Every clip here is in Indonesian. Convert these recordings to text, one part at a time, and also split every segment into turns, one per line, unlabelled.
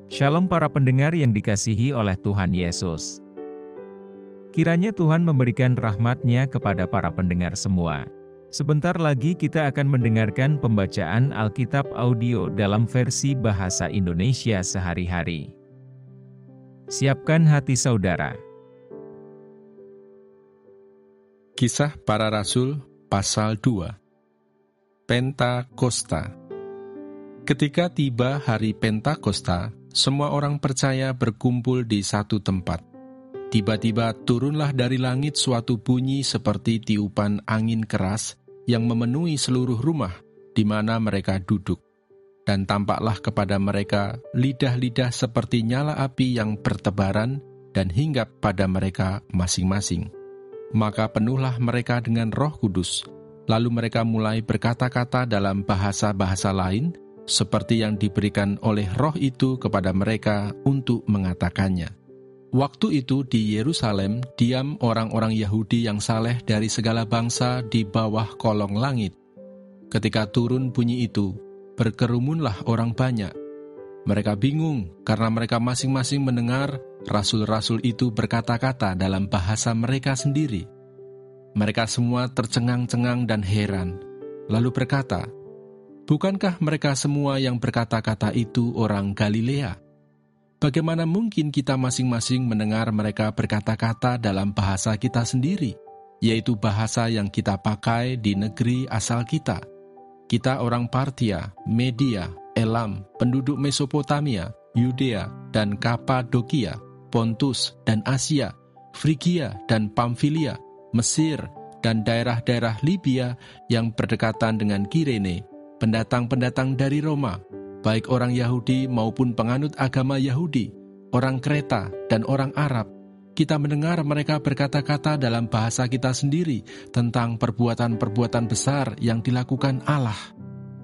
Shalom para pendengar yang dikasihi oleh Tuhan Yesus. Kiranya Tuhan memberikan rahmat-Nya kepada para pendengar semua. Sebentar lagi kita akan mendengarkan pembacaan Alkitab audio dalam versi bahasa Indonesia sehari-hari. Siapkan hati saudara.
Kisah Para Rasul pasal 2. Pentakosta. Ketika tiba hari Pentakosta, semua orang percaya berkumpul di satu tempat. Tiba-tiba turunlah dari langit suatu bunyi seperti tiupan angin keras yang memenuhi seluruh rumah di mana mereka duduk. Dan tampaklah kepada mereka lidah-lidah seperti nyala api yang bertebaran dan hinggap pada mereka masing-masing. Maka penuhlah mereka dengan Roh Kudus, lalu mereka mulai berkata-kata dalam bahasa-bahasa lain, seperti yang diberikan oleh Roh itu kepada mereka untuk mengatakannya. Waktu itu di Yerusalem diam orang-orang Yahudi yang saleh dari segala bangsa di bawah kolong langit. Ketika turun bunyi itu, berkerumunlah orang banyak. Mereka bingung karena mereka masing-masing mendengar rasul-rasul itu berkata-kata dalam bahasa mereka sendiri. Mereka semua tercengang-cengang dan heran, lalu berkata, "Bukankah mereka semua yang berkata-kata itu orang Galilea? Bagaimana mungkin kita masing-masing mendengar mereka berkata-kata dalam bahasa kita sendiri, yaitu bahasa yang kita pakai di negeri asal kita? Kita orang Partia, Media, Elam, penduduk Mesopotamia, Yudea dan Kapadokia, Pontus dan Asia, Frigia dan Pamfilia, Mesir dan daerah-daerah Libya yang berdekatan dengan Kirene, pendatang-pendatang dari Roma, baik orang Yahudi maupun penganut agama Yahudi, orang Kreta dan orang Arab. Kita mendengar mereka berkata-kata dalam bahasa kita sendiri tentang perbuatan-perbuatan besar yang dilakukan Allah."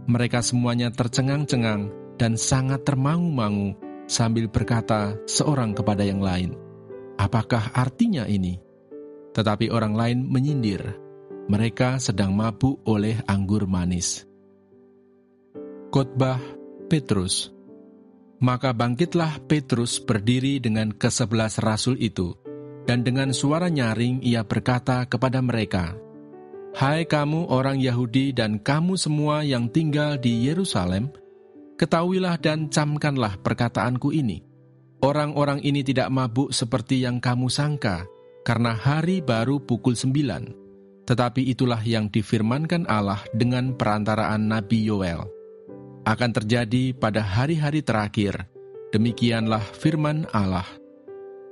Mereka semuanya tercengang-cengang dan sangat termangu-mangu sambil berkata seorang kepada yang lain, "Apakah artinya ini?" Tetapi orang lain menyindir, "Mereka sedang mabuk oleh anggur manis." Khotbah Petrus. Maka bangkitlah Petrus berdiri dengan ke-11 rasul itu, dan dengan suara nyaring ia berkata kepada mereka, "Hai kamu orang Yahudi dan kamu semua yang tinggal di Yerusalem, ketahuilah dan camkanlah perkataanku ini. Orang-orang ini tidak mabuk seperti yang kamu sangka, karena hari baru pukul 9. Tetapi itulah yang difirmankan Allah dengan perantaraan Nabi Yoel. Akan terjadi pada hari-hari terakhir, demikianlah firman Allah,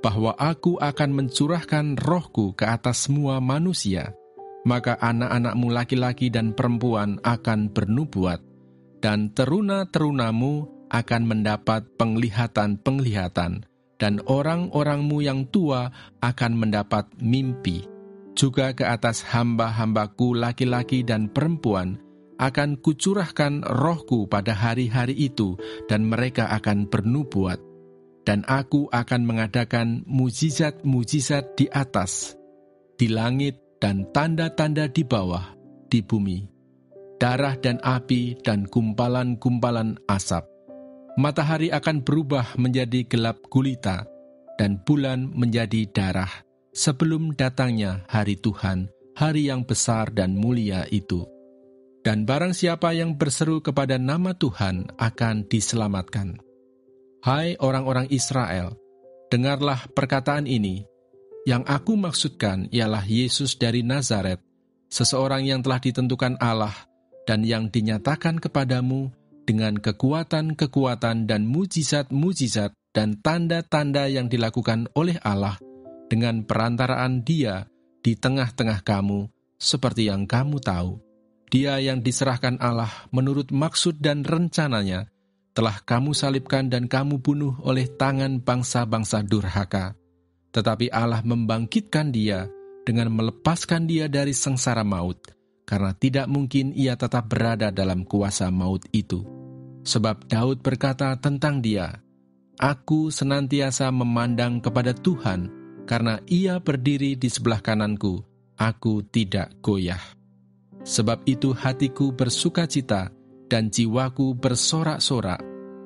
bahwa aku akan mencurahkan rohku ke atas semua manusia, maka anak-anakmu laki-laki dan perempuan akan bernubuat, dan teruna-terunamu akan mendapat penglihatan-penglihatan, dan orang-orangmu yang tua akan mendapat mimpi. Juga ke atas hamba-hambaku laki-laki dan perempuan akan kucurahkan rohku pada hari-hari itu, dan mereka akan bernubuat. Dan aku akan mengadakan mujizat-mujizat di atas, di langit, dan tanda-tanda di bawah, di bumi, darah dan api dan gumpalan-gumpalan asap. Matahari akan berubah menjadi gelap gulita, dan bulan menjadi darah, sebelum datangnya hari Tuhan, hari yang besar dan mulia itu. Dan barang siapa yang berseru kepada nama Tuhan akan diselamatkan. Hai orang-orang Israel, dengarlah perkataan ini. Yang aku maksudkan ialah Yesus dari Nazaret, seseorang yang telah ditentukan Allah, dan yang dinyatakan kepadamu dengan kekuatan-kekuatan dan mujizat-mujizat dan tanda-tanda yang dilakukan oleh Allah, dengan perantaraan Dia di tengah-tengah kamu, seperti yang kamu tahu. Dia yang diserahkan Allah menurut maksud dan rencananya, telah kamu salibkan dan kamu bunuh oleh tangan bangsa-bangsa durhaka. Tetapi Allah membangkitkan dia dengan melepaskan dia dari sengsara maut, karena tidak mungkin ia tetap berada dalam kuasa maut itu. Sebab Daud berkata tentang dia, "Aku senantiasa memandang kepada Tuhan, karena ia berdiri di sebelah kananku, aku tidak goyah." Sebab itu hatiku bersukacita dan jiwaku bersorak-sorak,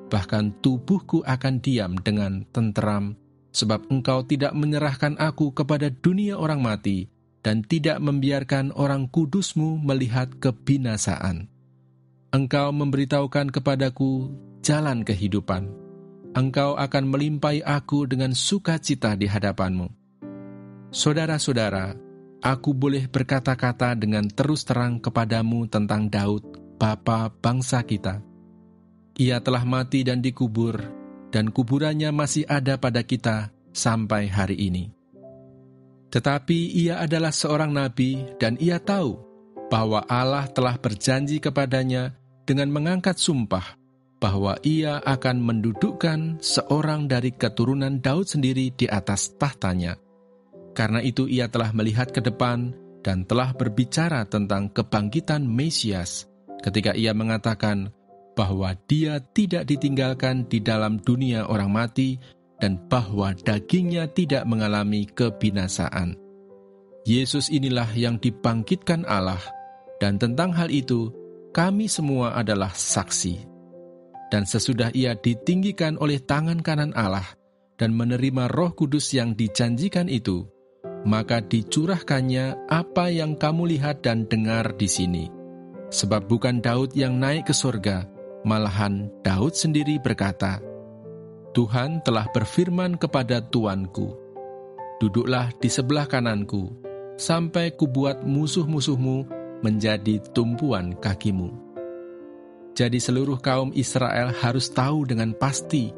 bahkan tubuhku akan diam dengan tenteram, sebab Engkau tidak menyerahkan aku kepada dunia orang mati, dan tidak membiarkan orang kudus-Mu melihat kebinasaan. Engkau memberitahukan kepadaku jalan kehidupan. Engkau akan melimpahi aku dengan sukacita di hadapan-Mu. Saudara-saudara, aku boleh berkata-kata dengan terus terang kepadamu tentang Daud, bapa bangsa kita. Ia telah mati dan dikubur, dan kuburannya masih ada pada kita sampai hari ini. Tetapi ia adalah seorang nabi, dan ia tahu bahwa Allah telah berjanji kepadanya dengan mengangkat sumpah bahwa ia akan mendudukkan seorang dari keturunan Daud sendiri di atas tahtanya. Karena itu ia telah melihat ke depan dan telah berbicara tentang kebangkitan Mesias ketika ia mengatakan bahwa dia tidak ditinggalkan di dalam dunia orang mati dan bahwa dagingnya tidak mengalami kebinasaan. Yesus inilah yang dibangkitkan Allah, dan tentang hal itu kami semua adalah saksi. Dan sesudah ia ditinggikan oleh tangan kanan Allah dan menerima Roh Kudus yang dijanjikan itu, maka dicurahkannya apa yang kamu lihat dan dengar di sini. Sebab bukan Daud yang naik ke surga, malahan Daud sendiri berkata, Tuhan telah berfirman kepada Tuanku, duduklah di sebelah kananku, sampai kubuat musuh-musuhmu menjadi tumpuan kakimu. Jadi seluruh kaum Israel harus tahu dengan pasti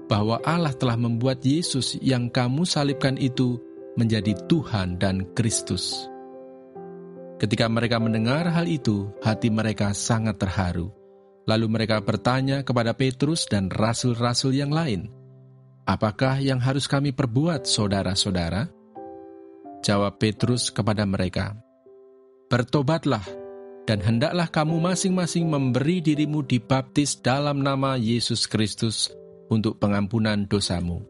bahwa Allah telah membuat Yesus yang kamu salibkan itu menjadi Tuhan dan Kristus. Ketika mereka mendengar hal itu, hati mereka sangat terharu. Lalu mereka bertanya kepada Petrus dan rasul-rasul yang lain, apakah yang harus kami perbuat, saudara-saudara? Jawab Petrus kepada mereka, bertobatlah, dan hendaklah kamu masing-masing memberi dirimu dibaptis dalam nama Yesus Kristus untuk pengampunan dosamu.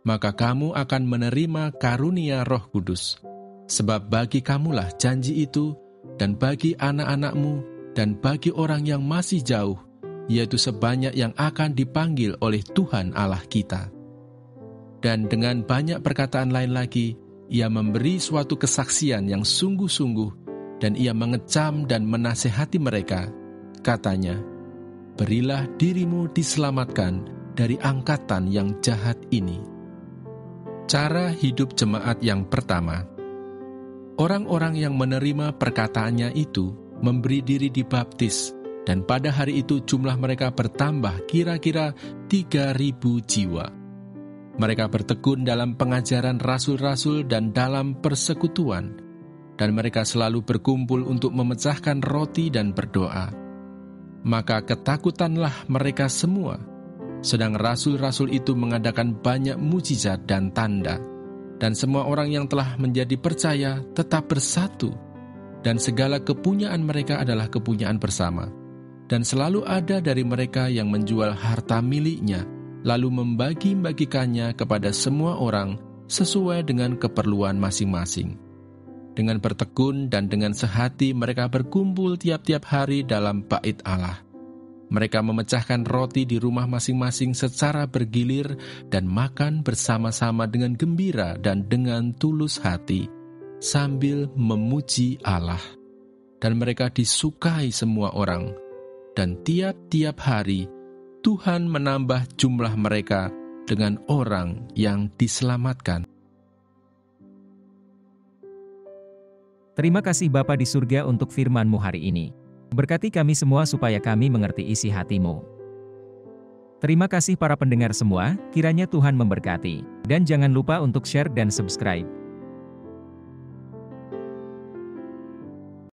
Maka kamu akan menerima karunia Roh Kudus, sebab bagi kamulah janji itu, dan bagi anak-anakmu, dan bagi orang yang masih jauh, yaitu sebanyak yang akan dipanggil oleh Tuhan Allah kita. Dan dengan banyak perkataan lain lagi, ia memberi suatu kesaksian yang sungguh-sungguh, dan ia mengecam dan menasehati mereka. Katanya, berilah dirimu diselamatkan dari angkatan yang jahat ini. Cara hidup jemaat yang pertama. Orang-orang yang menerima perkataannya itu memberi diri dibaptis, dan pada hari itu jumlah mereka bertambah kira-kira 3.000 jiwa. Mereka bertekun dalam pengajaran rasul-rasul dan dalam persekutuan, dan mereka selalu berkumpul untuk memecahkan roti dan berdoa. Maka ketakutanlah mereka semua, sedang rasul-rasul itu mengadakan banyak mujizat dan tanda, dan semua orang yang telah menjadi percaya tetap bersatu, dan segala kepunyaan mereka adalah kepunyaan bersama. Dan selalu ada dari mereka yang menjual harta miliknya, lalu membagi-bagikannya kepada semua orang sesuai dengan keperluan masing-masing. Dengan bertekun dan dengan sehati mereka berkumpul tiap-tiap hari dalam bait Allah. Mereka memecahkan roti di rumah masing-masing secara bergilir dan makan bersama-sama dengan gembira dan dengan tulus hati, sambil memuji Allah. Dan mereka disukai semua orang. Dan tiap-tiap hari Tuhan menambah jumlah mereka dengan orang yang diselamatkan.
Terima kasih Bapa di surga untuk firman-Mu hari ini. Berkati kami semua supaya kami mengerti isi hati-Mu. Terima kasih para pendengar semua, kiranya Tuhan memberkati. Dan jangan lupa untuk share dan subscribe.